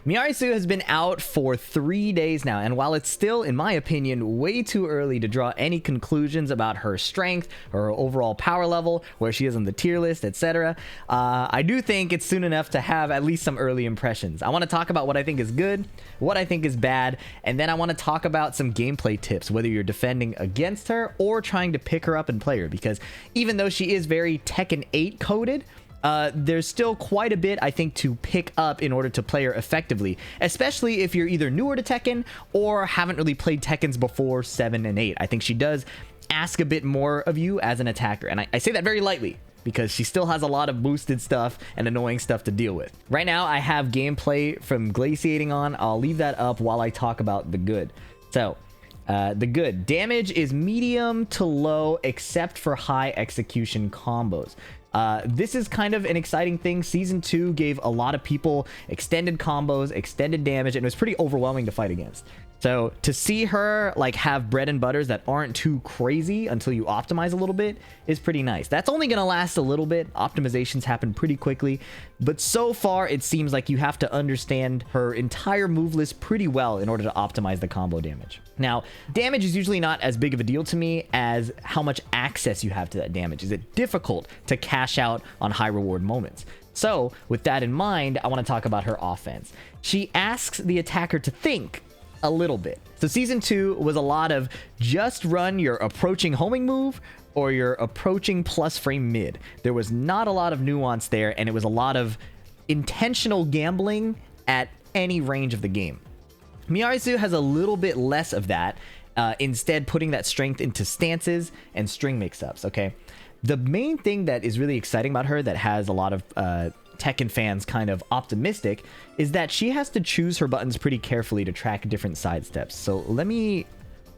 Miary has been out for 3 days now, and while it's still, in my opinion, way too early to draw any conclusions about her strength or her overall power level, where she is on the tier list, etc., I do think it's soon enough to have at least some early impressions. I want to talk about what I think is good, what I think is bad, and then I want to talk about some gameplay tips, whether you're defending against her or trying to pick her up and play her, because even though she is very Tekken 8 coded, there's still quite a bit, I think, to pick up in order to play her effectively, especially if you're either newer to Tekken or haven't really played Tekkens before 7 and 8. I think she does ask a bit more of you as an attacker, and I say that very lightly because she still has a lot of boosted stuff and annoying stuff to deal with. Right now, I have gameplay from Glaciating on. I'll leave that up while I talk about the good. So, the good. Damage is medium to low except for high execution combos. This is kind of an exciting thing. Season 2 gave a lot of people extended combos, extended damage, and it was pretty overwhelming to fight against. So to see her like have bread and butters that aren't too crazy until you optimize a little bit is pretty nice. That's only going to last a little bit. Optimizations happen pretty quickly, but so far it seems like you have to understand her entire move list pretty well in order to optimize the combo damage. Now, damage is usually not as big of a deal to me as how much access you have to that damage. Is it difficult to cash out on high reward moments? So with that in mind, I want to talk about her offense. She asks the attacker to think a little bit. So season 2 was a lot of just run your approaching homing move or your approaching plus frame mid. There was not a lot of nuance there, and it was a lot of intentional gambling at any range of the game. Miary has a little bit less of that, instead putting that strength into stances and string mix-ups, okay? The main thing that is really exciting about her that has a lot of Tekken fans kind of optimistic is that she has to choose her buttons pretty carefully to track different sidesteps. So let me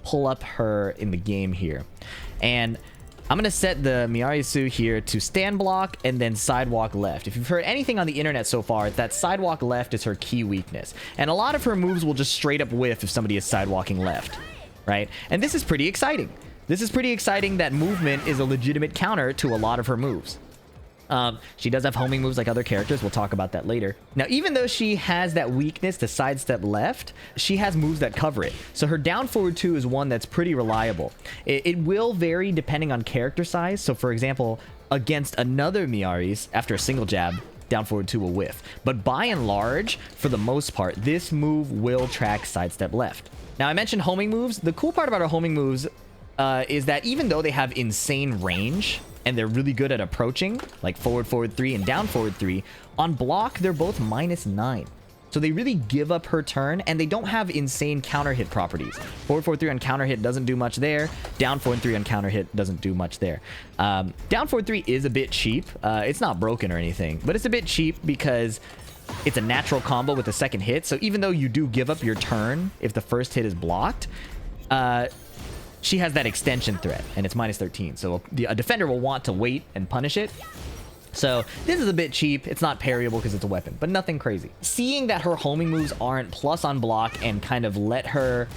pull up her in the game here, and I'm going to set the Miary here to stand block and then sidewalk left. If you've heard anything on the internet so far, that sidewalk left is her key weakness, and a lot of her moves will just straight up whiff if somebody is sidewalking left, right? And this is pretty exciting. This is pretty exciting that movement is a legitimate counter to a lot of her moves. She does have homing moves like other characters. We'll talk about that later. Now, even though she has that weakness to sidestep left, she has moves that cover it. So her down forward 2 is one that's pretty reliable. It will vary depending on character size. So for example, against another Miary's, after a single jab, down forward 2 will whiff. But by and large, for the most part, this move will track sidestep left. Now, I mentioned homing moves. The cool part about her homing moves is that even though they have insane range and they're really good at approaching, like forward 3 and down forward 3, on block they're both -9. So they really give up her turn, and they don't have insane counter hit properties. Forward 3 on counter hit doesn't do much there. Down forward 3 on counter hit doesn't do much there. Down forward 3 is a bit cheap. It's not broken or anything, but it's a bit cheap because it's a natural combo with the second hit. So even though you do give up your turn if the first hit is blocked, she has that extension threat, and it's -13. So a defender will want to wait and punish it. So this is a bit cheap. It's not parryable because it's a weapon, but nothing crazy. Seeing that her homing moves aren't plus on block and kind of let her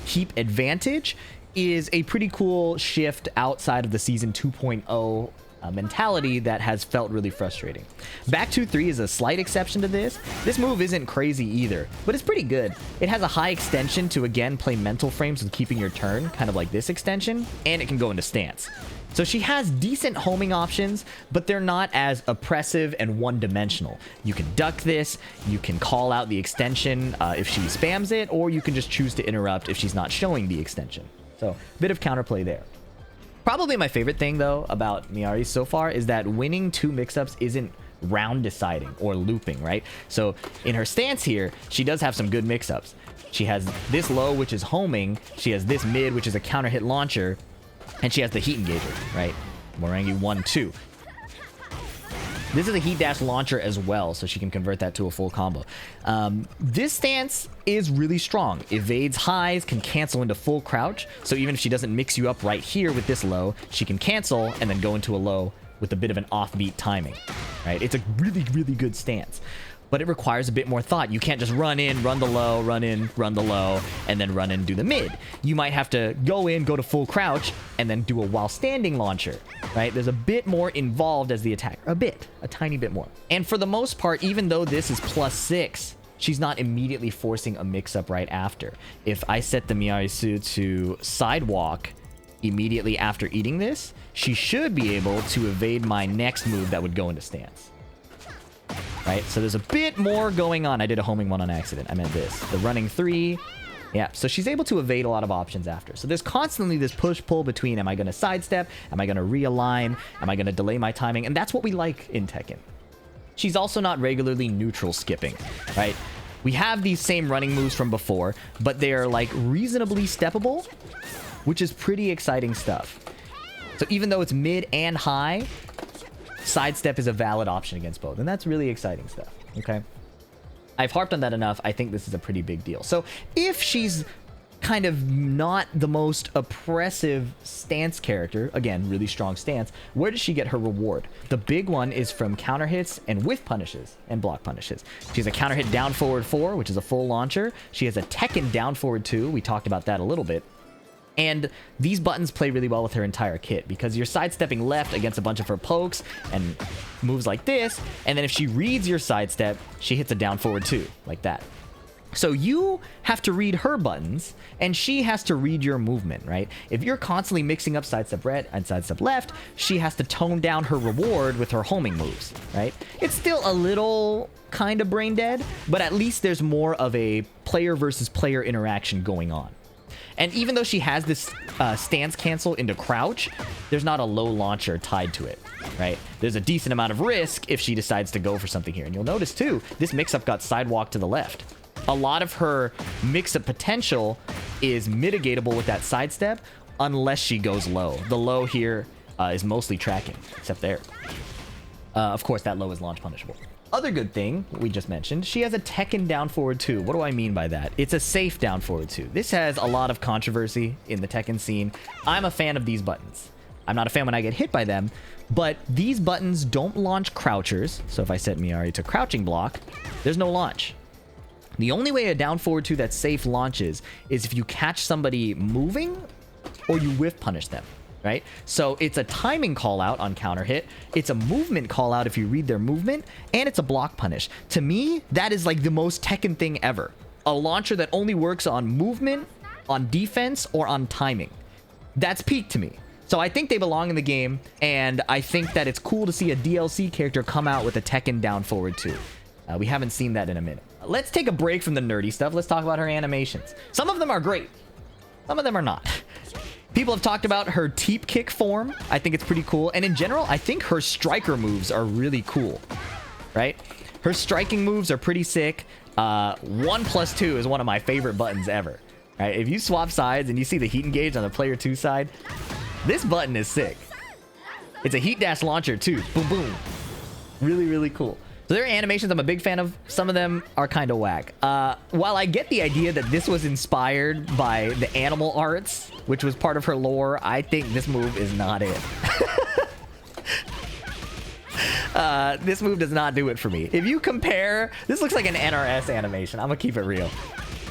keep advantage is a pretty cool shift outside of the Season 2.0 mentality that has felt really frustrating. Back 2-3 is a slight exception to this. This move isn't crazy either, but it's pretty good. It has a high extension to, again, play mental frames with keeping your turn, kind of like this extension, and it can go into stance. So she has decent homing options, but they're not as oppressive and one-dimensional. You can duck this, you can call out the extension if she spams it, or you can just choose to interrupt if she's not showing the extension. So a bit of counterplay there. Probably my favorite thing, though, about Miary so far is that winning 2 mix-ups isn't round deciding or looping, right? So in her stance here, she does have some good mix-ups. She has this low, which is homing. She has this mid, which is a counter hit launcher. And she has the heat engager, right? Morangi 1-2. This is a heat dash launcher as well, so she can convert that to a full combo. This stance is really strong. Evades highs, can cancel into full crouch. So even if she doesn't mix you up right here with this low, she can cancel and then go into a low with a bit of an offbeat timing, right? It's a really, really good stance. but it requires a bit more thought. You can't just run in, run the low, run in, run the low, and then run in and do the mid. You might have to go in, go to full crouch, and then do a while standing launcher, right? There's a bit more involved as the attacker. A tiny bit more. And for the most part, even though this is +6, she's not immediately forcing a mix-up right after. If I set the Miary to sidewalk immediately after eating this, she should be able to evade my next move that would go into stance. Right, so there's a bit more going on. I did a homing one on accident. I meant this. The running 3. Yeah, so she's able to evade a lot of options after. So there's constantly this push-pull between, am I going to sidestep? Am I going to realign? Am I going to delay my timing? And that's what we like in Tekken. She's also not regularly neutral skipping, right? We have these same running moves from before, but they're like reasonably steppable, which is pretty exciting stuff. So even though it's mid and high, sidestep is a valid option against both, and that's really exciting stuff. Okay, I've harped on that enough. I think this is a pretty big deal. So if she's kind of not the most oppressive stance character, again, really strong stance, where does she get her reward? The big one is from counter hits and whiff punishes and block punishes. She has a counter hit down forward 4, which is a full launcher. She has a Tekken down forward 2. We talked about that a little bit. And these buttons play really well with her entire kit because you're sidestepping left against a bunch of her pokes and moves like this. And then if she reads your sidestep, she hits a down forward 2 like that. So you have to read her buttons and she has to read your movement, right? If you're constantly mixing up sidestep right and sidestep left, she has to tone down her reward with her homing moves, right? It's still a little kind of brain dead, but at least there's more of a player versus player interaction going on. And even though she has this stance cancel into crouch, there's not a low launcher tied to it, right? There's a decent amount of risk if she decides to go for something here. And you'll notice, too, this mix-up got sidewalked to the left. A lot of her mix-up potential is mitigatable with that sidestep unless she goes low. The low here is mostly tracking, except there. Of course, that low is launch punishable. Other good thing we just mentioned, she has a Tekken down forward 2. What do I mean by that? It's a safe down forward 2. This has a lot of controversy in the Tekken scene. I'm a fan of these buttons. I'm not a fan when I get hit by them, but these buttons don't launch crouchers. So if I set Miary to crouching block, there's no launch. The only way a down forward 2 that's safe launches is if you catch somebody moving or you whiff punish them. Right? So it's a timing call out on counter hit. It's a movement call out if you read their movement, and it's a block punish. To me, that is like the most Tekken thing ever. A launcher that only works on movement, on defense, or on timing. That's peak to me. So I think they belong in the game, and I think that it's cool to see a DLC character come out with a Tekken down forward 2. We haven't seen that in a minute. Let's take a break from the nerdy stuff. Let's talk about her animations. Some of them are great. Some of them are not. People have talked about her teep kick form. I think it's pretty cool. And in general, I think her striker moves are really cool, right? Her striking moves are pretty sick. 1+2 is one of my favorite buttons ever, right? If you swap sides and you see the heat engage on the player 2 side, this button is sick. It's a heat dash launcher too. Boom, boom. Really, really cool. So their animations I'm a big fan of. Some of them are kind of whack. While I get the idea that this was inspired by the animal arts, which was part of her lore, I think this move is not it. This move does not do it for me. If you compare, this looks like an NRS animation. I'm gonna keep it real.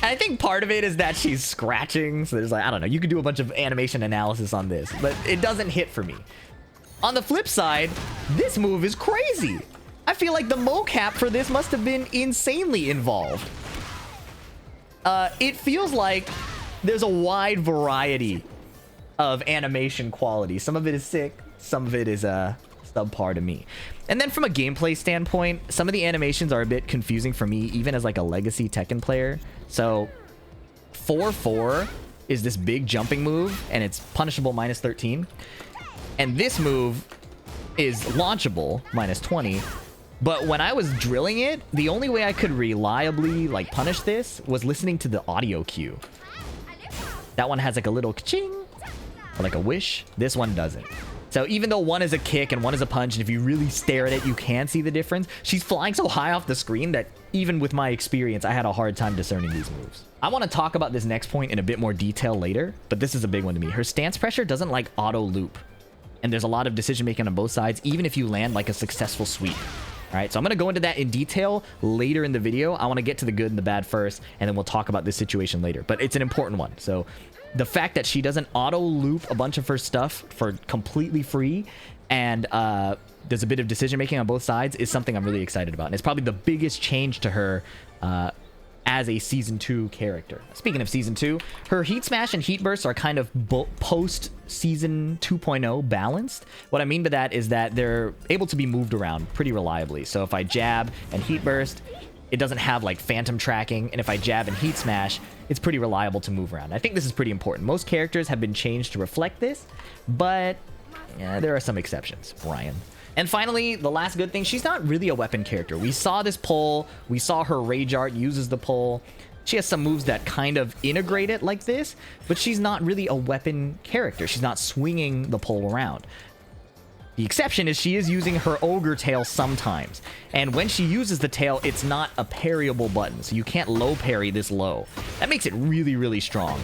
And I think part of it is that she's scratching. So there's like, I don't know, you could do a bunch of animation analysis on this, but it doesn't hit for me. On the flip side, this move is crazy. I feel like the mocap for this must have been insanely involved. It feels like there's a wide variety of animation quality. Some of it is sick. Some of it is subpar to me. And then from a gameplay standpoint, some of the animations are a bit confusing for me, even as like a legacy Tekken player. So 4-4 is this big jumping move, and it's punishable -13. And this move is launchable -20. But when I was drilling it, the only way I could reliably like punish this was listening to the audio cue. That one has like a little ka-ching or like a wish. This one doesn't. So even though one is a kick and one is a punch, and if you really stare at it, you can see the difference. She's flying so high off the screen that even with my experience, I had a hard time discerning these moves. I want to talk about this next point in a bit more detail later, but this is a big one to me. Her stance pressure doesn't like auto loop. And there's a lot of decision making on both sides, even if you land like a successful sweep. All right, so I'm going to go into that in detail later in the video. I want to get to the good and the bad first, and then we'll talk about this situation later. But it's an important one. So the fact that she doesn't auto-loop a bunch of her stuff for completely free, and there's a bit of decision-making on both sides, is something I'm really excited about. And it's probably the biggest change to her as a Season 2 character. Speaking of Season 2, her Heat Smash and Heat Burst are kind of post-Season 2.0 balanced. What I mean by that is that they're able to be moved around pretty reliably. So if I jab and Heat Burst, it doesn't have like phantom tracking, and if I jab and Heat Smash, it's pretty reliable to move around. I think this is pretty important. Most characters have been changed to reflect this, but yeah, there are some exceptions. Brian. And finally, the last good thing, she's not really a weapon character. We saw this pole. We saw her Rage Art uses the pole. She has some moves that kind of integrate it like this, but she's not really a weapon character. She's not swinging the pole around. The exception is she is using her Ogre Tail sometimes. And when she uses the tail, it's not a parryable button, so you can't low parry this low. That makes it really, really strong.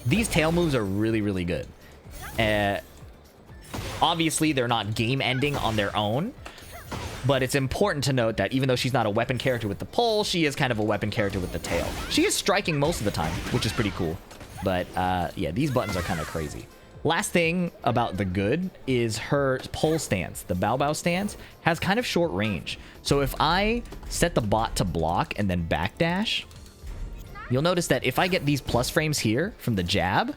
These tail moves are really, really good. Obviously, they're not game-ending on their own, but it's important to note that even though she's not a weapon character with the pole, she is kind of a weapon character with the tail. She is striking most of the time, which is pretty cool. But yeah, these buttons are kind of crazy. Last thing about the good is her pole stance. The Bow Bow stance has kind of short range. So if I set the bot to block and then backdash, you'll notice that if I get these plus frames here from the jab,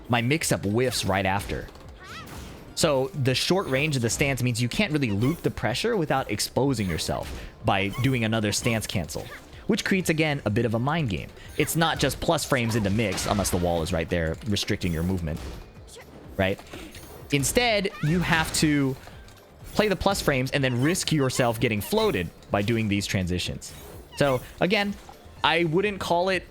my mix-up whiffs right after. So the short range of the stance means you can't really loop the pressure without exposing yourself by doing another stance cancel, which creates, again, a bit of a mind game. It's not just plus frames into mix, unless the wall is right there restricting your movement, right? Instead, you have to play the plus frames and then risk yourself getting floated by doing these transitions. So, again, I wouldn't call it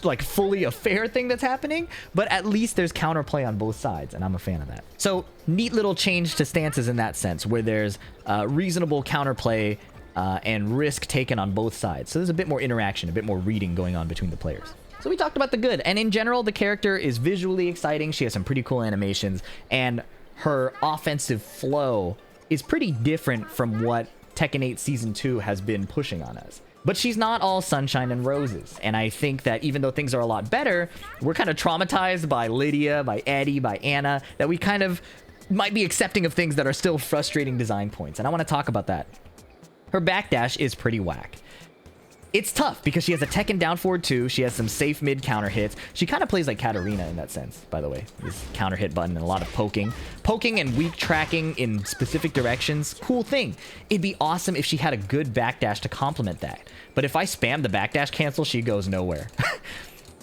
like fully a fair thing that's happening, but at least there's counterplay on both sides, and I'm a fan of that. So neat little change to stances in that sense, where there's reasonable counterplay and risk taken on both sides. So there's a bit more interaction, a bit more reading going on between the players. So we talked about the good, and in general, the character is visually exciting. She has some pretty cool animations, and her offensive flow is pretty different from what Tekken 8 Season 2 has been pushing on us. But she's not all sunshine and roses. And I think that even though things are a lot better, we're kind of traumatized by Lydia, by Eddie, by Anna, that we kind of might be accepting of things that are still frustrating design points. And I want to talk about that. Her backdash is pretty whack. It's tough because she has a Tekken down forward 2. She has some safe mid counter hits. She kind of plays like Katarina in that sense, by the way. This counter hit button and a lot of poking. Poking and weak tracking in specific directions. Cool thing. It'd be awesome if she had a good backdash to complement that. But if I spam the backdash cancel, she goes nowhere.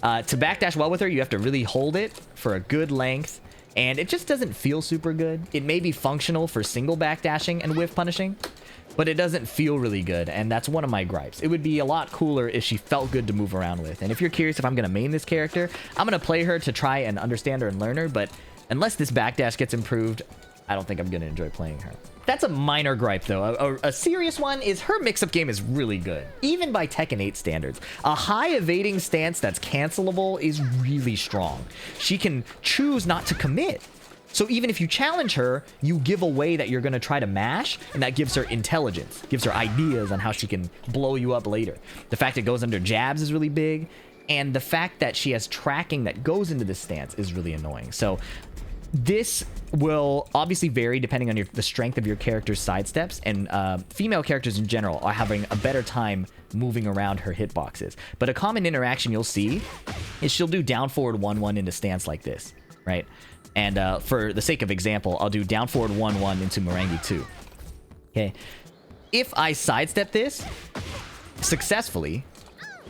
To backdash well with her, you have to really hold it for a good length. And it just doesn't feel super good. It may be functional for single backdashing and whiff punishing, but it doesn't feel really good, and that's one of my gripes. It would be a lot cooler if she felt good to move around with. And if you're curious if I'm going to main this character, I'm going to play her to try and understand her and learn her, but unless this backdash gets improved, I don't think I'm going to enjoy playing her. That's a minor gripe, though. A serious one is her mix-up game is really good, even by Tekken 8 standards. A high evading stance that's cancelable is really strong. She can choose not to commit. So even if you challenge her, you give away that you're going to try to mash, and that gives her intelligence, gives her ideas on how she can blow you up later. The fact it goes under jabs is really big, and the fact that she has tracking that goes into this stance is really annoying. So this will obviously vary depending on the strength of your character's sidesteps, and female characters in general are having a better time moving around her hitboxes. But a common interaction you'll see is she'll do down forward 1-1 into stance like this, right? And for the sake of example, I'll do down forward 1-1 into Miary 2. Okay. If I sidestep this successfully,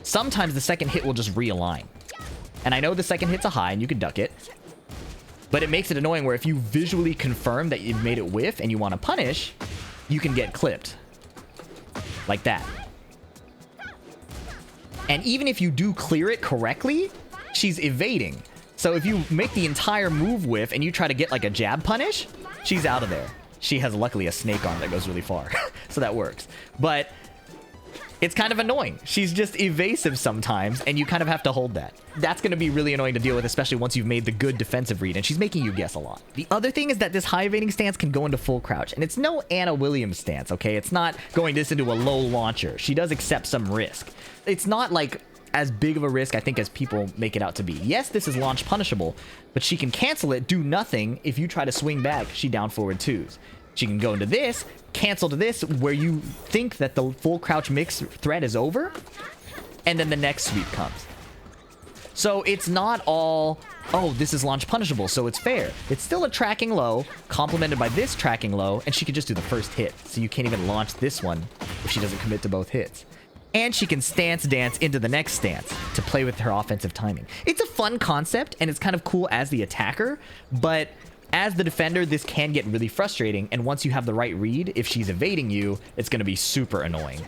sometimes the second hit will just realign. And I know the second hit's a high and you can duck it, but it makes it annoying where if you visually confirm that you've made it whiff and you want to punish, you can get clipped. Like that. And even if you do clear it correctly, she's evading. So if you make the entire move whiff and you try to get like a jab punish, she's out of there. She has luckily a snake arm that goes really far. So that works. But It's kind of annoying. She's just evasive sometimes, and you kind of have to hold that. That's going to be really annoying to deal with, especially once you've made the good defensive read, and she's making you guess a lot. The other thing is that this high evading stance can go into full crouch, and it's no Anna Williams stance, okay? It's not going this into a low launcher. She does accept some risk. It's not like as big of a risk, I think, as people make it out to be. Yes, this is launch punishable, but she can cancel it, do nothing. If you try to swing back, she down forward twos. She can go into this, cancel to this, where you think that the full crouch mix threat is over, and then the next sweep comes. So it's not all, oh, this is launch punishable, so it's fair. It's still a tracking low, complemented by this tracking low, and she can just do the first hit, so you can't even launch this one if she doesn't commit to both hits. And she can stance dance into the next stance to play with her offensive timing. It's a fun concept, and it's kind of cool as the attacker, but as the defender, this can get really frustrating, and once you have the right read, if she's evading you, it's going to be super annoying.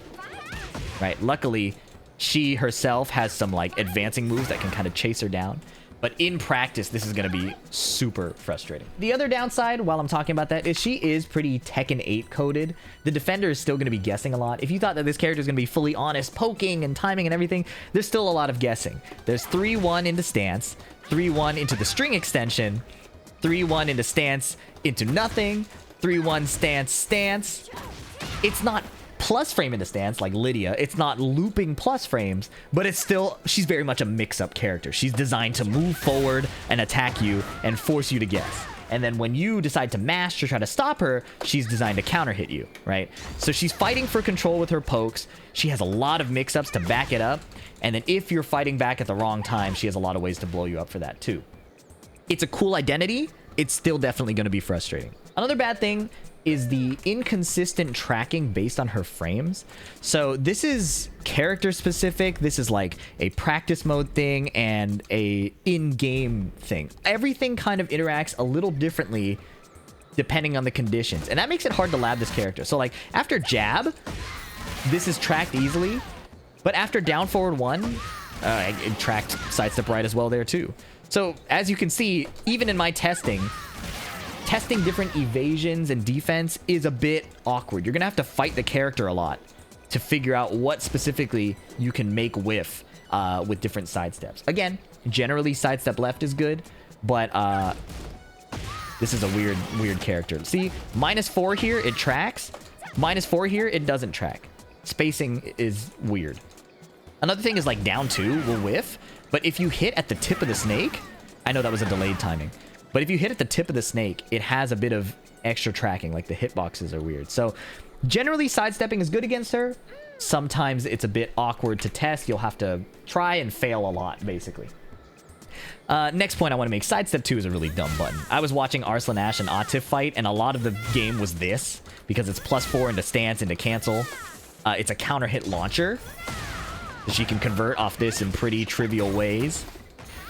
Right? Luckily, she herself has some like advancing moves that can kind of chase her down, but in practice, this is going to be super frustrating. The other downside, while I'm talking about that, is she is pretty Tekken 8 coded. The defender is still going to be guessing a lot. If you thought that this character is going to be fully honest, poking and timing and everything, there's still a lot of guessing. There's 3-1 into stance, 3-1 into the string extension, 3-1 into stance into nothing, 3-1 stance stance. It's not plus frame into stance like Lydia. It's not looping plus frames, but it's still, she's very much a mix-up character. She's designed to move forward and attack you and force you to guess. And then when you decide to mash to try to stop her, she's designed to counter hit you, right? So she's fighting for control with her pokes. She has a lot of mix-ups to back it up. And then if you're fighting back at the wrong time, she has a lot of ways to blow you up for that too. It's a cool identity. It's still definitely going to be frustrating. Another bad thing is the inconsistent tracking based on her frames. So this is character specific. This is like a practice mode thing and a in-game thing. Everything kind of interacts a little differently depending on the conditions. And that makes it hard to lab this character. So like after jab, this is tracked easily. But after down forward one, it tracked sidestep right as well there too. So as you can see, even in my testing different evasions and defense is a bit awkward. You're going to have to fight the character a lot to figure out what specifically you can make with different sidesteps. Again, generally sidestep left is good, but this is a weird character. See, -4 here, it tracks. -4 here, it doesn't track. Spacing is weird. Another thing is like down 2 will whiff, but if you hit at the tip of the snake, I know that was a delayed timing, but if you hit at the tip of the snake, it has a bit of extra tracking, like the hitboxes are weird. So generally sidestepping is good against her. Sometimes it's a bit awkward to test. You'll have to try and fail a lot, basically. Next point I want to make, sidestep 2 is a really dumb button. I was watching Arslan Ash and Atif fight, and a lot of the game was this, because it's +4 into stance, into cancel. It's a counter hit launcher. She can convert off this in pretty trivial ways.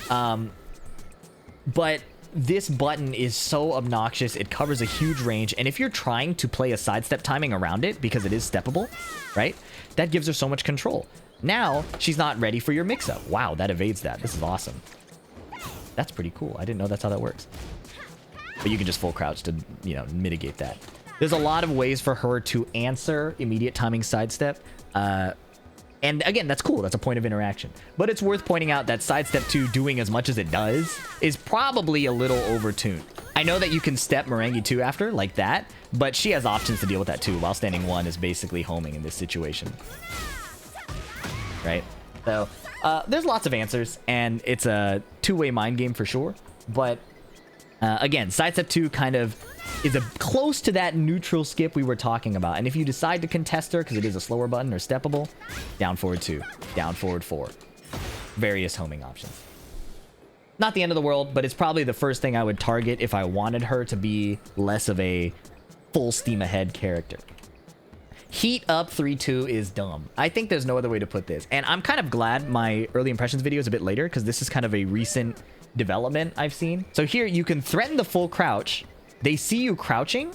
But this button is so obnoxious. It covers a huge range. And if you're trying to play a sidestep timing around it, because it is steppable, right? That gives her so much control. Now, she's not ready for your mix-up. Wow, that evades that. This is awesome. That's pretty cool. I didn't know that's how that works. But you can just full crouch to, you know, mitigate that. There's a lot of ways for her to answer immediate timing sidestep. And again, that's cool. That's a point of interaction. But it's worth pointing out that sidestep 2 doing as much as it does is probably a little overtuned. I know that you can step Merengue 2 after, like that, but she has options to deal with that too, while standing 1 is basically homing in this situation. Right? So, there's lots of answers, and it's a two-way mind game for sure. But, again, sidestep 2 kind of is close to that neutral skip we were talking about. And if you decide to contest her, because it is a slower button or steppable, down forward 2, down forward 4. Various homing options. Not the end of the world, but it's probably the first thing I would target if I wanted her to be less of a full steam ahead character. Heat up 3-2 is dumb. I think there's no other way to put this. And I'm kind of glad my early impressions video is a bit later, because this is kind of a recent development I've seen. So here you can threaten the full crouch. They see you crouching,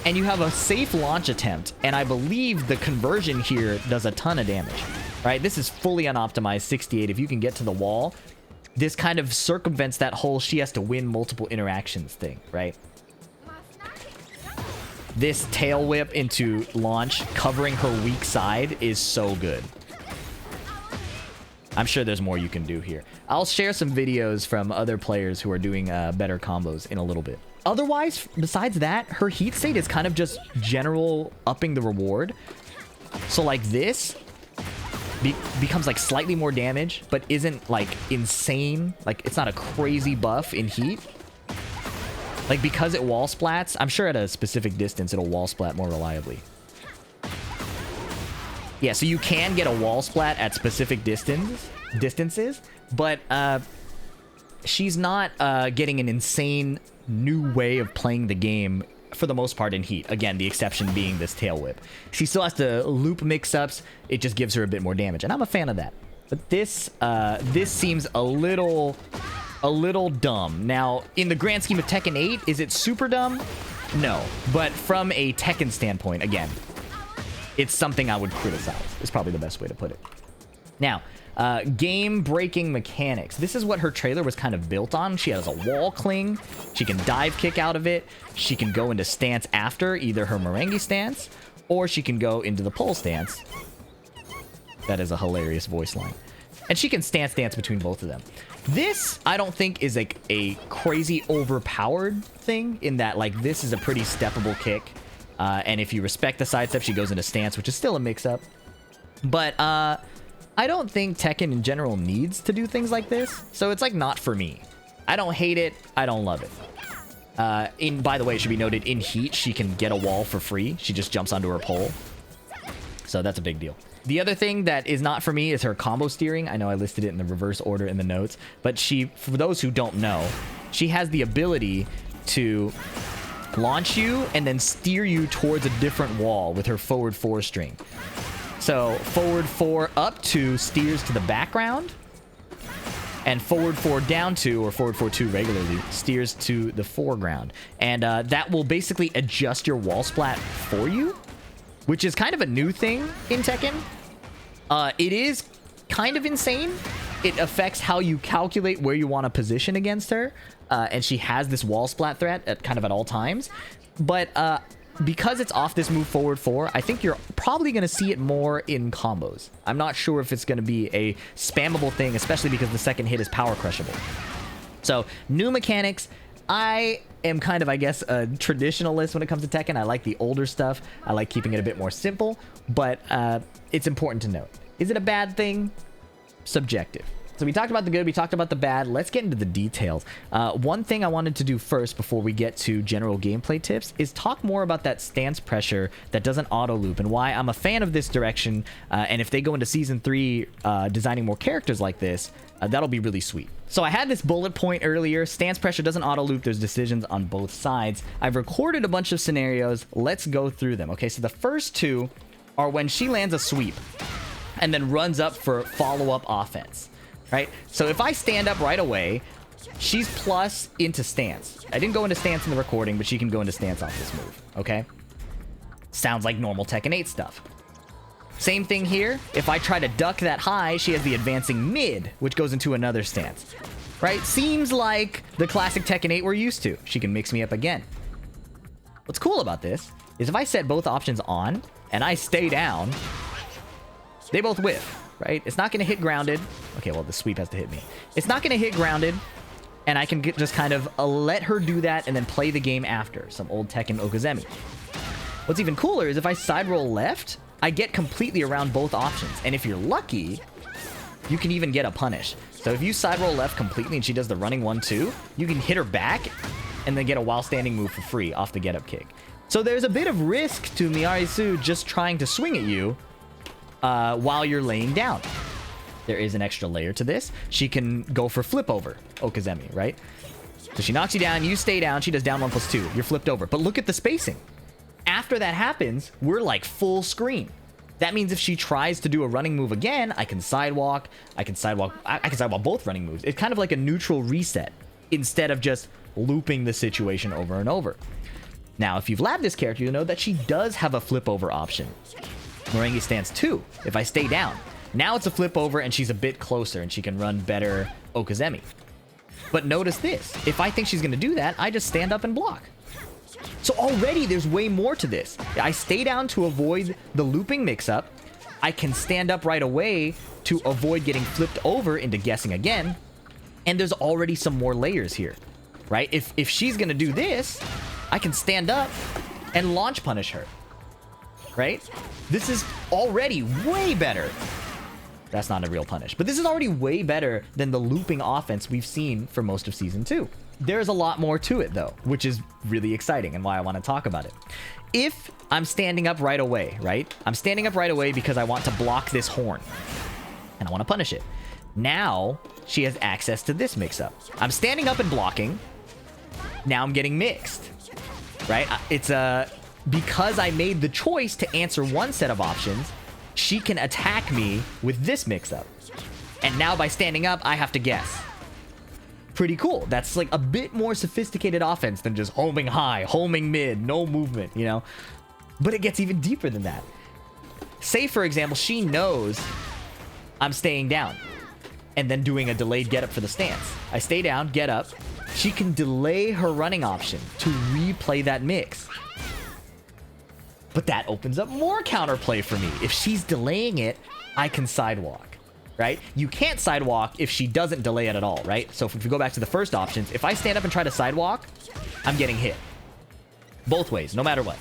and you have a safe launch attempt. And I believe the conversion here does a ton of damage, right? This is fully unoptimized 68. If you can get to the wall, this kind of circumvents that whole she has to win multiple interactions thing, right? this tail whip into launch, covering her weak side, is so good. I'm sure there's more you can do here. I'll share some videos from other players who are doing better combos in a little bit. Otherwise, besides that, her heat state is kind of just general upping the reward. So like this becomes like slightly more damage, but isn't like insane. Like it's not a crazy buff in heat. Like because it wall splats, I'm sure at a specific distance it'll wall splat more reliably. Yeah, so you can get a wall splat at specific distances, but she's not getting an insane new way of playing the game for the most part in heat. Again, the exception being this tail whip. She still has to loop mix-ups. It just gives her a bit more damage, and I'm a fan of that. But this seems a little dumb. Now, in the grand scheme of Tekken 8, is it super dumb? No, but from a Tekken standpoint, again, it's something I would criticize, is probably the best way to put it. Now, game-breaking mechanics. This is what her trailer was kind of built on. She has a wall cling. She can dive kick out of it. She can go into stance after, either her merengue stance, or she can go into the pole stance. That is a hilarious voice line. And she can stance dance between both of them. This, I don't think, is like a crazy overpowered thing, in that, like, this is a pretty steppable kick. And if you respect the sidestep, she goes into stance, which is still a mix-up. But I don't think Tekken in general needs to do things like this. So it's like not for me. I don't hate it. I don't love it. By the way, it should be noted, in heat, she can get a wall for free. She just jumps onto her pole. So that's a big deal. The other thing that is not for me is her combo steering. I know I listed it in the reverse order in the notes. But for those who don't know, she has the ability to launch you and then steer you towards a different wall with her forward 4 string. So forward 4 up 2 steers to the background, and forward 4 down 2, or forward 4 2 regularly, steers to the foreground. And that will basically adjust your wall splat for you, which is kind of a new thing in Tekken. It is kind of insane. It affects how you calculate where you want to position against her. And she has this wall splat threat at kind of at all times. But because it's off this move forward 4, I think you're probably going to see it more in combos. I'm not sure if it's going to be a spammable thing, especially because the second hit is power crushable. So, new mechanics. I am kind of, I guess, a traditionalist when it comes to Tekken. I like the older stuff. I like keeping it a bit more simple. But it's important to note. Is it a bad thing? Subjective. So we talked about the good, we talked about the bad. Let's get into the details. One thing I wanted to do first before we get to general gameplay tips is talk more about that stance pressure that doesn't auto loop, and why I'm a fan of this direction. And if they go into Season 3 designing more characters like this, that'll be really sweet. So I had this bullet point earlier. Stance pressure doesn't auto loop. There's decisions on both sides. I've recorded a bunch of scenarios. Let's go through them. Okay, so the first two are when she lands a sweep and then runs up for follow-up offense. Right? So if I stand up right away, she's plus into stance. I didn't go into stance in the recording, but she can go into stance off this move. Okay? Sounds like normal Tekken 8 stuff. Same thing here. If I try to duck that high, she has the advancing mid, which goes into another stance. Right? Seems like the classic Tekken 8 we're used to. She can mix me up again. What's cool about this is if I set both options on and I stay down, they both whiff. Right? It's not going to hit grounded. Okay, well, the sweep has to hit me. It's not going to hit grounded, and I can just kind of let her do that and then play the game after. Some old Tekken Okazemi. What's even cooler is if I side roll left, I get completely around both options. And if you're lucky, you can even get a punish. So if you side roll left completely and she does the running 1-2, you can hit her back and then get a while standing move for free off the get up kick. So there's a bit of risk to Miary Su just trying to swing at you while you're laying down. There is an extra layer to this. She can go for flip over Okazemi, right? So she knocks you down, you stay down, she does down 1+2. You're flipped over. But look at the spacing. After that happens, we're like full screen. That means if she tries to do a running move again, I can sidewalk. I can sidewalk both running moves. It's kind of like a neutral reset instead of just looping the situation over and over. Now, if you've labbed this character, you'll know that she does have a flip over option. Merengue stance 2, if I stay down. Now it's a flip over and she's a bit closer and she can run better Okazemi. But notice this. If I think she's going to do that, I just stand up and block. So already there's way more to this. I stay down to avoid the looping mix-up. I can stand up right away to avoid getting flipped over into guessing again. And there's already some more layers here, right? If she's gonna do this, I can stand up and launch punish her, right? This is already way better. That's not a real punish, but this is already way better than the looping offense we've seen for most of Season 2. There's a lot more to it, though, which is really exciting and why I want to talk about it. If I'm standing up right away, right? I'm standing up right away because I want to block this horn, and I want to punish it. Now, she has access to this mix-up. I'm standing up and blocking. Now I'm getting mixed, right? It's because I made the choice to answer one set of options, she can attack me with this mix-up. And now by standing up, I have to guess. Pretty cool. That's like a bit more sophisticated offense than just homing high, homing mid, no movement, you know? But it gets even deeper than that. Say, for example, she knows I'm staying down and then doing a delayed get up for the stance. I stay down, get up. She can delay her running option to replay that mix. But that opens up more counterplay for me. If she's delaying it, I can sidewalk, right? You can't sidewalk if she doesn't delay it at all, right? So if we go back to the first options, if I stand up and try to sidewalk, I'm getting hit. Both ways, no matter what.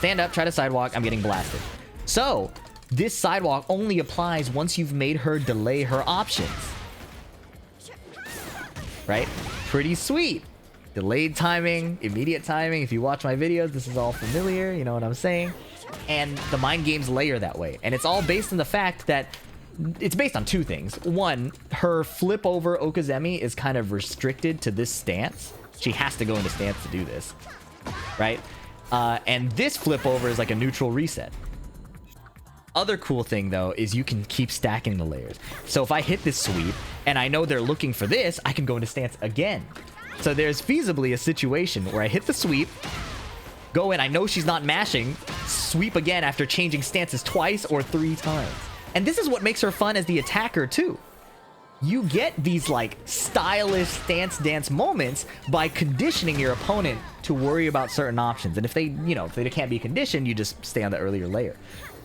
Stand up, try to sidewalk, I'm getting blasted. So this sidewalk only applies once you've made her delay her options, right? Pretty sweet. Delayed timing, immediate timing. If you watch my videos, this is all familiar. You know what I'm saying? And the mind games layer that way. And it's all based on the fact that it's based on two things. One, her flip over Okazemi is kind of restricted to this stance. She has to go into stance to do this, right? And this flip over is like a neutral reset. Other cool thing, though, is you can keep stacking the layers. So if I hit this sweep and I know they're looking for this, I can go into stance again. So there's feasibly a situation where I hit the sweep, go in, I know she's not mashing, sweep again after changing stances twice or 3 times. And this is what makes her fun as the attacker, too. You get these, like, stylish stance dance moments by conditioning your opponent to worry about certain options. And if they, you know, if they can't be conditioned, you just stay on the earlier layer.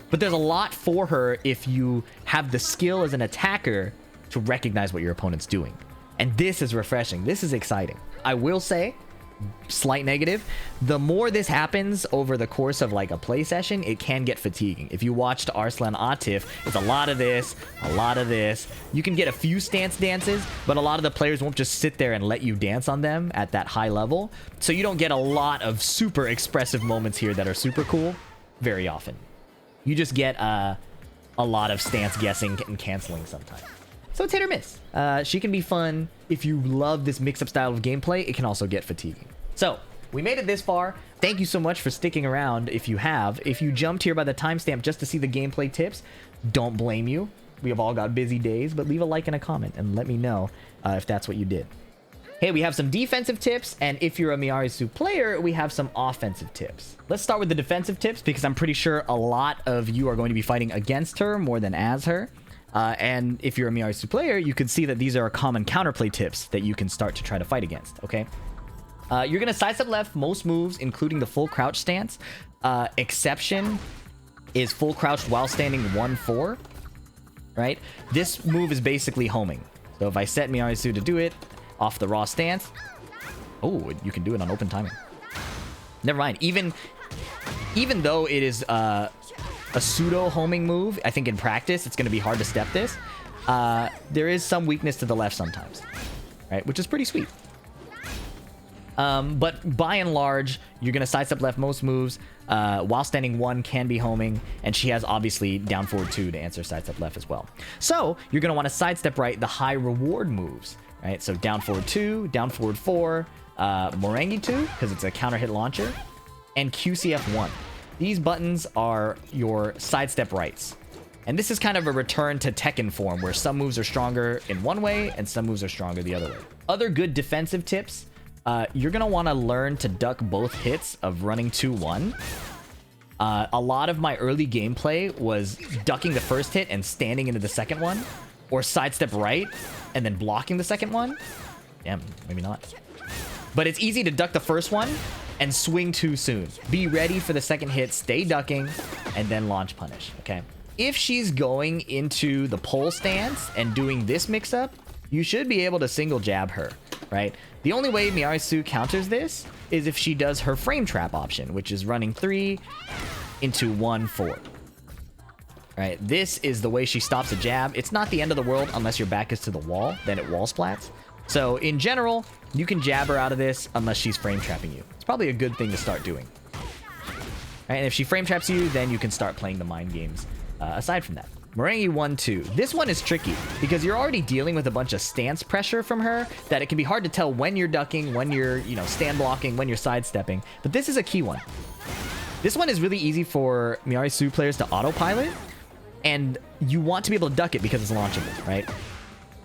But there's a lot for her if you have the skill as an attacker to recognize what your opponent's doing. And this is refreshing. This is exciting. I will say, slight negative, the more this happens over the course of like a play session, it can get fatiguing. If you watched Arslan Atif, it's a lot of this, a lot of this. You can get a few stance dances, but a lot of the players won't just sit there and let you dance on them at that high level. So you don't get a lot of super expressive moments here that are super cool very often. You just get a lot of stance guessing and canceling sometimes. So it's hit or miss. She can be fun. If you love this mix-up style of gameplay, it can also get fatiguing. So, we made it this far. Thank you so much for sticking around if you have. If you jumped here by the timestamp just to see the gameplay tips, don't blame you. We have all got busy days, but leave a like and a comment and let me know if that's what you did. Hey, we have some defensive tips, and if you're a Miary player, we have some offensive tips. Let's start with the defensive tips, because I'm pretty sure a lot of you are going to be fighting against her more than as her. And if you're a Miary player, you can see that these are common counterplay tips that you can start to try to fight against, okay? You're going to sidestep left most moves, including the full crouch stance. Exception is full crouched while standing 1-4, right? This move is basically homing. So if I set Miary to do it off the raw stance, oh, you can do it on open timing. Never mind. Even though it is a pseudo homing move, I think in practice it's going to be hard to step this. There is some weakness to the left sometimes, right? Which is pretty sweet. But by and large, you're going to sidestep left most moves. While standing 1 can be homing, and she has obviously down forward 2 to answer sidestep left as well. So you're going to want to sidestep right the high reward moves, right? So down forward 2, down forward 4, Morangi 2, because it's a counter hit launcher, and QCF 1. These buttons are your sidestep rights. And this is kind of a return to Tekken form, where some moves are stronger in one way and some moves are stronger the other way. Other good defensive tips, you're going to want to learn to duck both hits of running 2-1. A lot of my early gameplay was ducking the first hit and standing into the second one, or sidestep right and then blocking the second one. Damn, maybe not. But it's easy to duck the first one and swing too soon. Be ready for the second hit, stay ducking, and then launch punish, okay? If she's going into the pole stance and doing this mix-up, you should be able to single jab her, right? The only way Miary counters this is if she does her frame trap option, which is running 3 into 1, 4. Right, this is the way she stops a jab. It's not the end of the world unless your back is to the wall, then it wall splats. So in general, you can jab her out of this unless she's frame trapping you. It's probably a good thing to start doing. Right, and if she frame traps you, then you can start playing the mind games. Aside from that, Miary 1-2. This one is tricky because you're already dealing with a bunch of stance pressure from her that it can be hard to tell when you're ducking, when you're, stand blocking, when you're sidestepping. But this is a key one. This one is really easy for Miary players to autopilot. And you want to be able to duck it because it's launchable, right?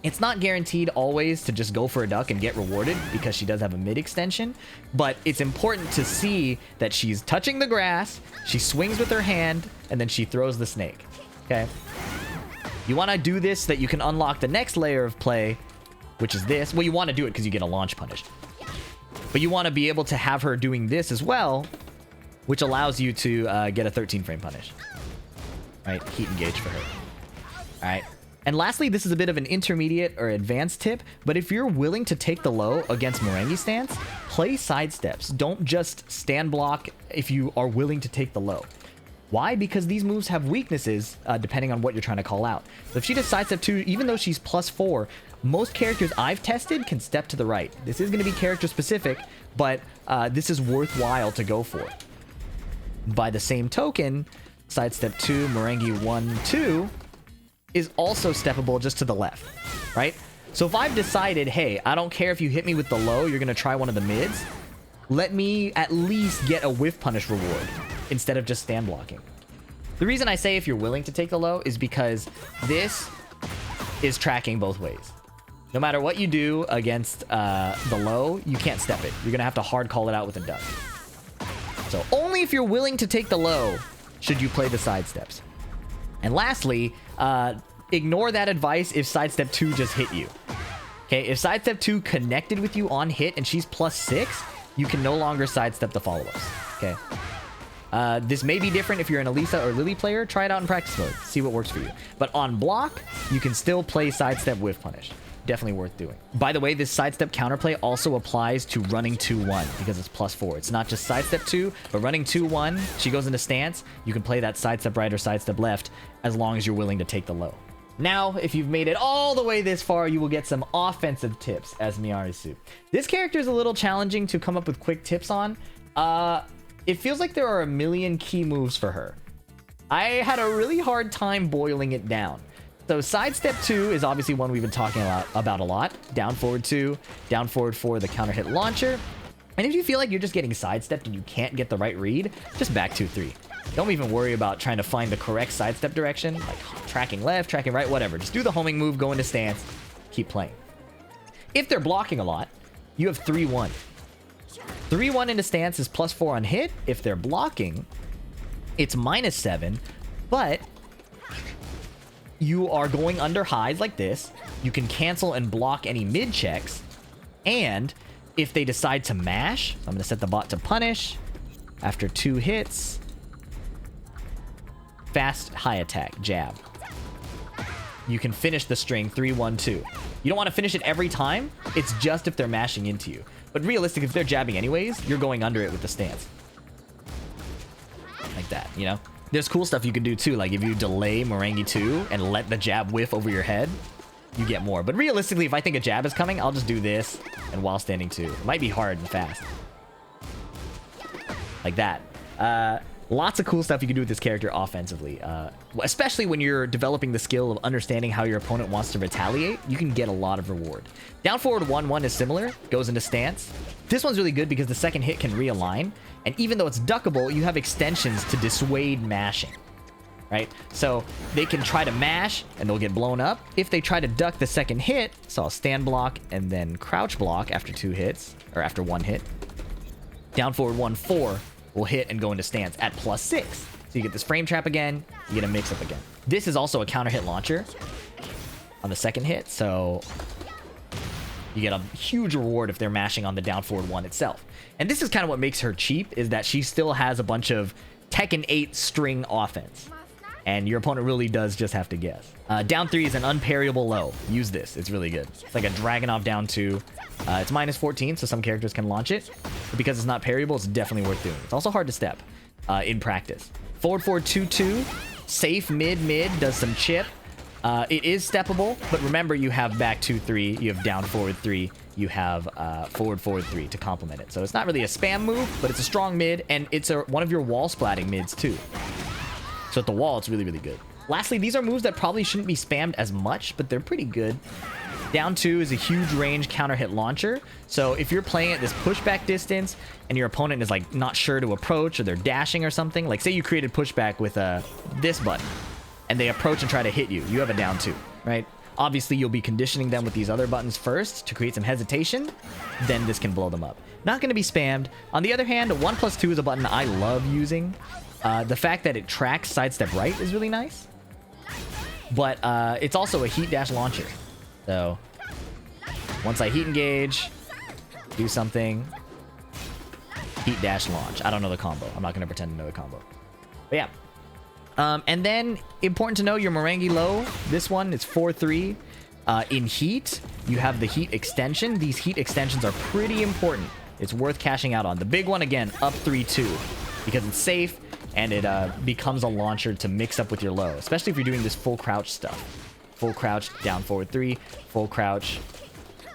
It's not guaranteed always to just go for a duck and get rewarded because she does have a mid extension, but it's important to see that she's touching the grass, she swings with her hand, and then she throws the snake, okay? You want to do this so that you can unlock the next layer of play, which is this. Well, you want to do it because you get a launch punish. But you want to be able to have her doing this as well, which allows you to get a 13 frame punish. Right, heat engage for her. All right. And lastly, this is a bit of an intermediate or advanced tip, but if you're willing to take the low against Miary stance, play sidesteps. Don't just stand block if you are willing to take the low. Why? Because these moves have weaknesses depending on what you're trying to call out. So if she does sidestep 2, even though she's +4, most characters I've tested can step to the right. This is going to be character specific, but this is worthwhile to go for. By the same token, sidestep 2, Miary 1-2 is also steppable just to the left, right? So if I've decided, hey, I don't care if you hit me with the low, you're going to try one of the mids, let me at least get a whiff punish reward instead of just stand blocking. The reason I say if you're willing to take the low is because this is tracking both ways. No matter what you do against the low, you can't step it. You're going to have to hard call it out with a duck. So only if you're willing to take the low should you play the sidesteps. And lastly, ignore that advice if sidestep 2 just hit you. Okay, if sidestep 2 connected with you on hit and she's +6, you can no longer sidestep the follow-ups. Okay. This may be different if you're an Elisa or Lily player. Try it out in practice mode. See what works for you. But on block, you can still play sidestep whiff punish. Definitely worth doing. By the way, this sidestep counterplay also applies to running 2-1 because it's +4. It's not just sidestep 2, but running 2-1, she goes into stance, you can play that sidestep right or sidestep left as long as you're willing to take the low. Now, if you've made it all the way this far, you will get some offensive tips as Miary. This character is a little challenging to come up with quick tips on. It feels like there are a million key moves for her. I had a really hard time boiling it down. So sidestep 2 is obviously one we've been talking about a lot. Down forward 2, down forward 4, the counter hit launcher. And if you feel like you're just getting sidestepped and you can't get the right read, just back 2-3. Don't even worry about trying to find the correct sidestep direction, like tracking left, tracking right, whatever. Just do the homing move, go into stance, keep playing. If they're blocking a lot, you have 3-1. 3-1 into stance is +4 on hit. If they're blocking, it's -7, but you are going under highs like this. You can cancel and block any mid checks. And if they decide to mash, so I'm going to set the bot to punish. After 2 hits, fast high attack, jab. You can finish the string 3-1-2. You don't want to finish it every time. It's just if they're mashing into you. But realistically, if they're jabbing anyways, you're going under it with the stance. Like that, you know? There's cool stuff you can do too, like if you delay Miary 2 and let the jab whiff over your head, you get more. But realistically, if I think a jab is coming, I'll just do this and while standing 2. It might be hard and fast. Like that. Lots of cool stuff you can do with this character offensively. Especially when you're developing the skill of understanding how your opponent wants to retaliate, you can get a lot of reward. Down forward 1-1 is similar, goes into stance. This one's really good because the second hit can realign. And even though it's duckable, you have extensions to dissuade mashing, right? So they can try to mash and they'll get blown up. If they try to duck the second hit, so I'll stand block and then crouch block after 2 hits, or after 1 hit. Down forward 1-4 will hit and go into stance at +6. So you get this frame trap again, you get a mix up again. This is also a counter hit launcher on the second hit, so You get a huge reward if they're mashing on the down forward 1 itself. And this is kind of what makes her cheap, is that she still has a bunch of Tekken 8 string offense. And your opponent really does just have to guess. Down 3 is an unparryable low. Use this. It's really good. It's like a Dragunov down 2. It's minus 14, so some characters can launch it. But because it's not parryable, it's definitely worth doing. It's also hard to step in practice. Forward 2-2. Safe mid, does some chip. It is steppable, but remember you have back 2-3, you have down forward 3, you have forward 3 to complement it. So it's not really a spam move, but it's a strong mid, and it's one of your wall splatting mids too. So at the wall, it's really, really good. Lastly, these are moves that probably shouldn't be spammed as much, but they're pretty good. Down 2 is a huge range counter hit launcher. So if you're playing at this pushback distance and your opponent is like not sure to approach, or they're dashing or something, like say you created pushback with this button and they approach and try to hit you, you have a down 2, right? Obviously, you'll be conditioning them with these other buttons first to create some hesitation. Then this can blow them up. Not going to be spammed. On the other hand, 1+2 is a button I love using. The fact that it tracks sidestep right is really nice. But it's also a heat dash launcher. So once I heat engage, do something, heat dash launch. I don't know the combo. I'm not going to pretend to know the combo. But yeah. And then important to know your Merengue low. This one is 4-3. In heat, you have the heat extension. These heat extensions are pretty important. It's worth cashing out on. The big one, again, up 3-2, because it's safe and it becomes a launcher to mix up with your low, especially if you're doing this full crouch stuff. Full crouch, down forward 3, full crouch,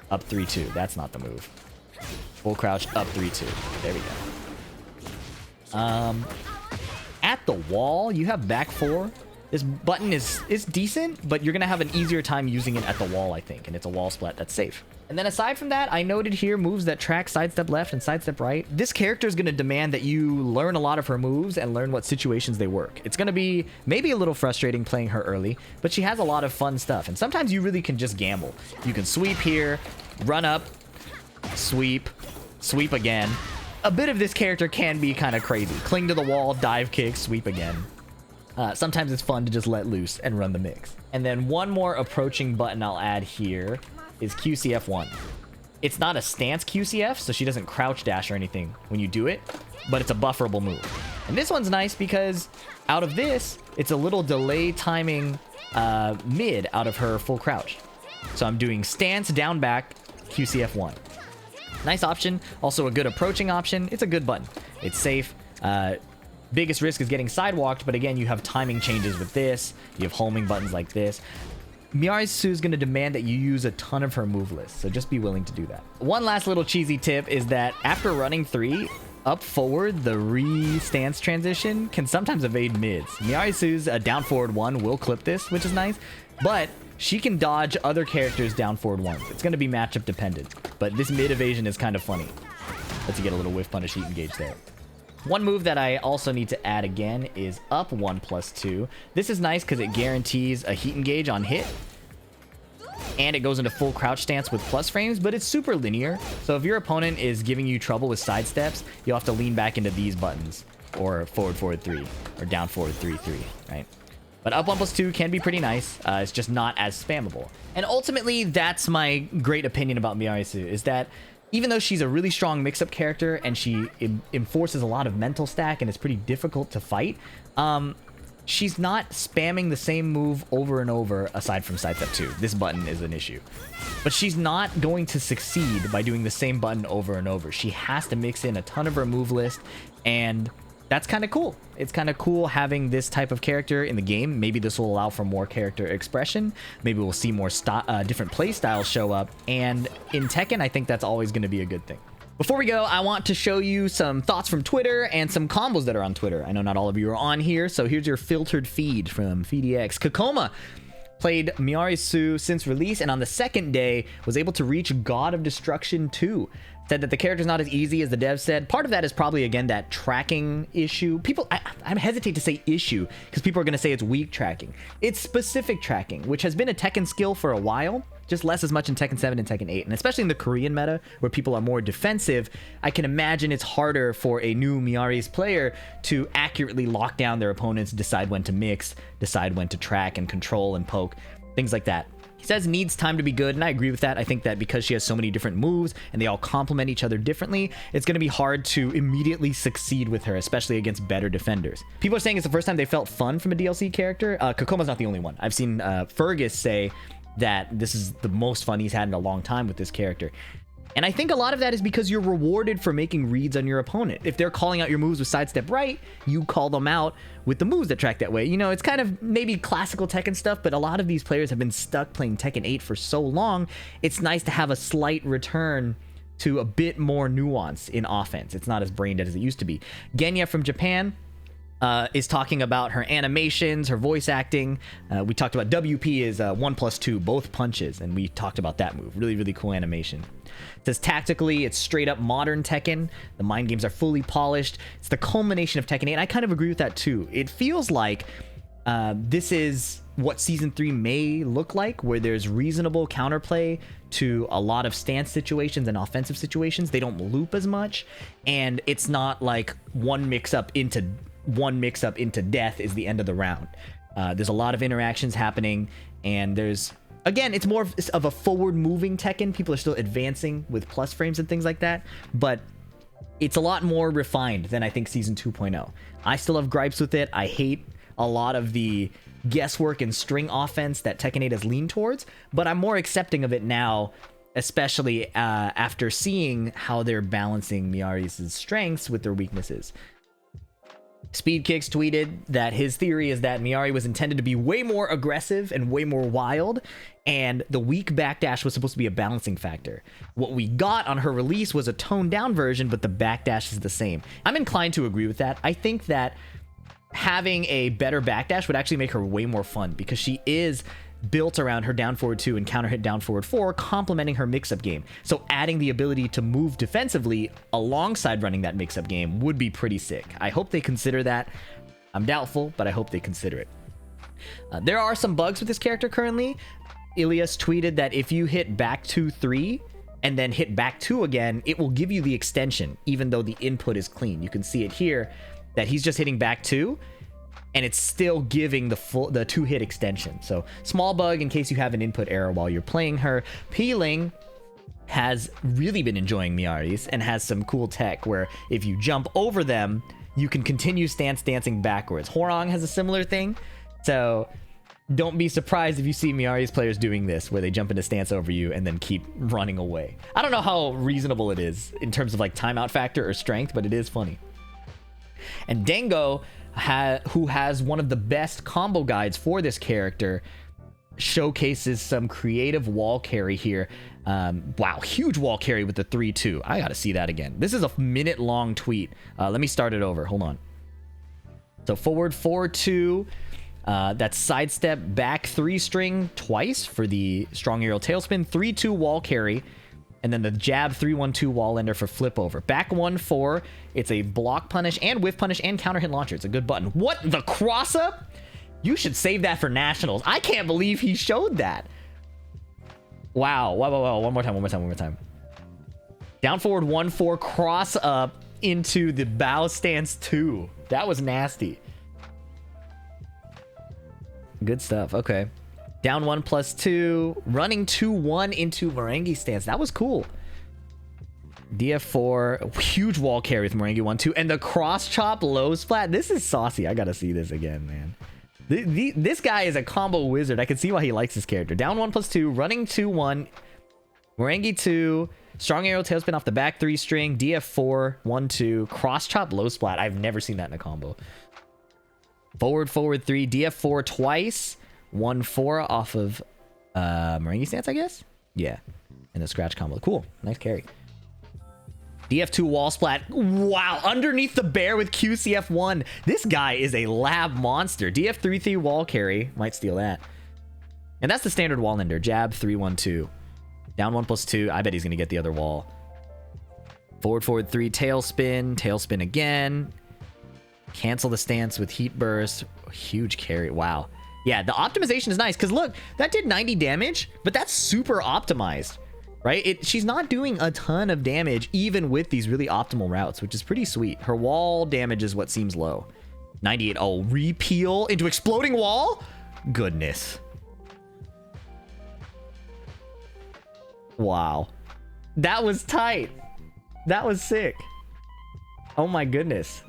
up 3-2. That's not the move. Full crouch, up 3-2. There we go. At the wall, you have back 4. This button is decent, but you're going to have an easier time using it at the wall, I think. And it's a wall splat that's safe. And then aside from that, I noted here moves that track sidestep left and sidestep right. This character is going to demand that you learn a lot of her moves and learn what situations they work. It's going to be maybe a little frustrating playing her early, but she has a lot of fun stuff. And sometimes you really can just gamble. You can sweep here, run up, sweep, sweep again. A bit of this character can be kind of crazy. Cling to the wall, dive kick, sweep again. Sometimes it's fun to just let loose and run the mix. And then one more approaching button I'll add here is QCF1. It's not a stance QCF, so she doesn't crouch dash or anything when you do it, but it's a bufferable move. And this one's nice because out of this, it's a little delay timing mid out of her full crouch. So I'm doing stance, down, back, QCF1. Nice option. Also a good approaching option. It's a good button. It's safe. Biggest risk is getting sidewalked, but again, you have timing changes with this. You have homing buttons like this. Miary Su is going to demand that you use a ton of her move list, so just be willing to do that. One last little cheesy tip is that after running 3, up forward, the re-stance transition can sometimes evade mids. Miary Su's down forward 1 will clip this, which is nice, but she can dodge other characters down forward 1s. It's going to be matchup dependent, but this mid evasion is kind of funny. Lets you get a little whiff punish heat engage there. One move that I also need to add again is up 1+2. This is nice because it guarantees a heat engage on hit. And it goes into full crouch stance with plus frames, but it's super linear. So if your opponent is giving you trouble with side steps, you'll have to lean back into these buttons. Or forward 3. Or down forward 3-3, right? But up 1+2 can be pretty nice. It's just not as spammable. And ultimately, that's my great opinion about Miary Su, is that even though she's a really strong mix-up character and she enforces a lot of mental stack and it's pretty difficult to fight, she's not spamming the same move over and over aside from sidestep 2. This button is an issue. But she's not going to succeed by doing the same button over and over. She has to mix in a ton of her move list, and that's kind of cool. It's kind of cool having this type of character in the game. Maybe this will allow for more character expression. Maybe we'll see more different play styles show up. And in Tekken, I think that's always going to be a good thing. Before we go, I want to show you some thoughts from Twitter and some combos that are on Twitter. I know not all of you are on here, so here's your filtered feed from FeedEX. Kakoma played Miary Su since release, and on the second day was able to reach God of Destruction 2. Said that the character's not as easy as the dev said. Part of that is probably, again, that tracking issue. I hesitate to say issue because people are going to say it's weak tracking. It's specific tracking, which has been a Tekken skill for a while, just less as much in Tekken 7 and Tekken 8. And especially in the Korean meta, where people are more defensive, I can imagine it's harder for a new Miary's player to accurately lock down their opponents, decide when to mix, decide when to track and control and poke, things like that. He says needs time to be good, and I agree with that. I think that because she has so many different moves and they all complement each other differently, it's going to be hard to immediately succeed with her, especially against better defenders. People are saying it's the first time they felt fun from a DLC character. Kokoma's not the only one. I've seen Fergus say that this is the most fun he's had in a long time with this character. And I think a lot of that is because you're rewarded for making reads on your opponent. If they're calling out your moves with sidestep right, you call them out with the moves that track that way. You know, it's kind of maybe classical Tekken stuff, but a lot of these players have been stuck playing Tekken 8 for so long, it's nice to have a slight return to a bit more nuance in offense. It's not as brain dead as it used to be. Genya from Japan is talking about her animations, her voice acting. We talked about WP is 1+2, both punches, and we talked about that move. Really, really cool animation. It says tactically, it's straight up modern Tekken. The mind games are fully polished. It's the culmination of Tekken 8. And I kind of agree with that too. It feels like this is what Season 3 may look like, where there's reasonable counterplay to a lot of stance situations and offensive situations. They don't loop as much, and it's not like one mix-up into death is the end of the round. There's a lot of interactions happening, and there's, again, it's more of a forward-moving Tekken. People are still advancing with plus frames and things like that, but it's a lot more refined than I think Season 2.0. I still have gripes with it. I hate a lot of the guesswork and string offense that Tekken 8 has leaned towards, but I'm more accepting of it now, especially after seeing how they're balancing Miary's strengths with their weaknesses. Speed Kicks tweeted that his theory is that Miary was intended to be way more aggressive and way more wild, and the weak backdash was supposed to be a balancing factor. What we got on her release was a toned down version, but the backdash is the same. I'm inclined to agree with that. I think that having a better backdash would actually make her way more fun, because she is built around her down forward 2 and counter hit down forward 4, complementing her mix-up game. So adding the ability to move defensively alongside running that mix-up game would be pretty sick. I hope they consider that. I'm doubtful, but I hope they consider it. There are some bugs with this character currently. Ilias tweeted that if you hit back 2-3 and then hit back 2 again, it will give you the extension, even though the input is clean. You can see it here that he's just hitting back 2, and it's still giving the 2-hit extension. So small bug in case you have an input error while you're playing her. Peeling has really been enjoying Miary's and has some cool tech where if you jump over them, you can continue stance dancing backwards. Horong has a similar thing, so don't be surprised if you see Miary's players doing this, where they jump into stance over you and then keep running away. I don't know how reasonable it is in terms of like timeout factor or strength, but it is funny. And Dango, who has one of the best combo guides for this character, showcases some creative wall carry here. Wow, huge wall carry with the 3-2. I gotta see that again. This is a minute-long tweet. Let me start it over. Hold on. So forward 4-2. That's sidestep back 3 string twice for the strong aerial tailspin. 3-2 wall carry. And then the jab 3-1-2 wall ender for flip over. Back 1-4. It's a block punish and whiff punish and counter hit launcher. It's a good button. What? The cross up? You should save that for nationals. I can't believe he showed that. Wow. Wow. One more time. Down forward 1-4 cross up into the bow stance 2. That was nasty. Good stuff. Okay. Down 1+2, running 2-1 into Merengue stance. That was cool. DF4, huge wall carry with Merengue 1-2, and the cross chop low splat. This is saucy. I gotta see this again, man. This guy is a combo wizard. I can see why he likes this character. Down 1+2, running 2-1, Merengue 2, strong aerial tailspin off the back 3 string, DF4, 1-2, cross chop low splat. I've never seen that in a combo. Forward 3, DF4 twice. 1-4 off of Merengue stance, I guess? Yeah. And the scratch combo. Cool. Nice carry. DF2 wall splat. Wow. Underneath the bear with QCF1. This guy is a lab monster. DF3 wall carry. Might steal that. And that's the standard wall ender. Jab 3-1-2. Down 1+2. I bet he's going to get the other wall. Forward 3. Tailspin. Tailspin again. Cancel the stance with heat burst. Huge carry. Wow. Yeah, the optimization is nice, because look, that did 90 damage, but that's super optimized, right? She's not doing a ton of damage, even with these really optimal routes, which is pretty sweet. Her wall damage is what seems low. 98. Oh, repeal into exploding wall? Goodness. Wow. That was tight. That was sick. Oh my goodness.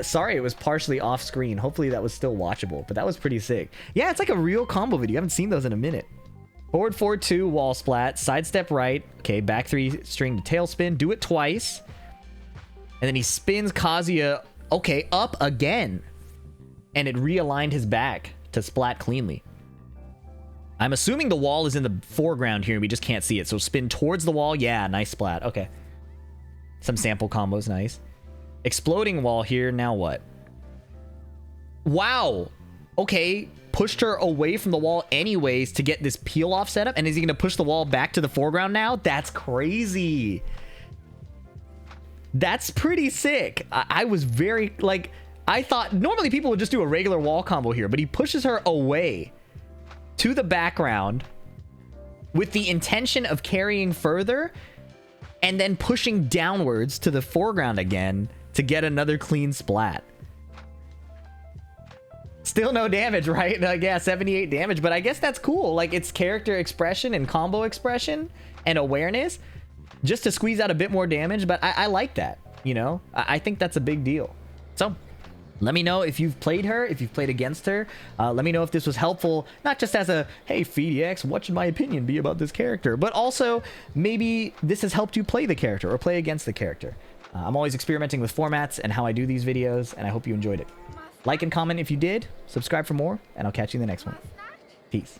Sorry it was partially off screen. Hopefully that was still watchable, but that was pretty sick. Yeah, it's like a real combo video. I haven't seen those in a minute. Forward 4-2, wall splat, sidestep right. Okay, back 3 string to tail spin. Do it twice. And then he spins Kazuya, okay, up again. And it realigned his back to splat cleanly. I'm assuming the wall is in the foreground here. We just can't see it. So spin towards the wall. Yeah, nice splat. Okay. Some sample combos, nice. Exploding wall here. Now what? Wow. Okay. Pushed her away from the wall anyways to get this peel off setup. And is he going to push the wall back to the foreground now? That's crazy. That's pretty sick. I was very, like, I thought normally people would just do a regular wall combo here, but he pushes her away to the background with the intention of carrying further and then pushing downwards to the foreground again to get another clean splat. Still no damage, right? Like, yeah, 78 damage, but I guess that's cool. Like, it's character expression and combo expression and awareness just to squeeze out a bit more damage, but I like that, you know? I think that's a big deal. So let me know if you've played her, if you've played against her. Let me know if this was helpful, not just as a, hey, FeedX, what should my opinion be about this character? But also, maybe this has helped you play the character or play against the character. I'm always experimenting with formats and how I do these videos, and I hope you enjoyed it. Like and comment if you did, subscribe for more, and I'll catch you in the next one. Peace.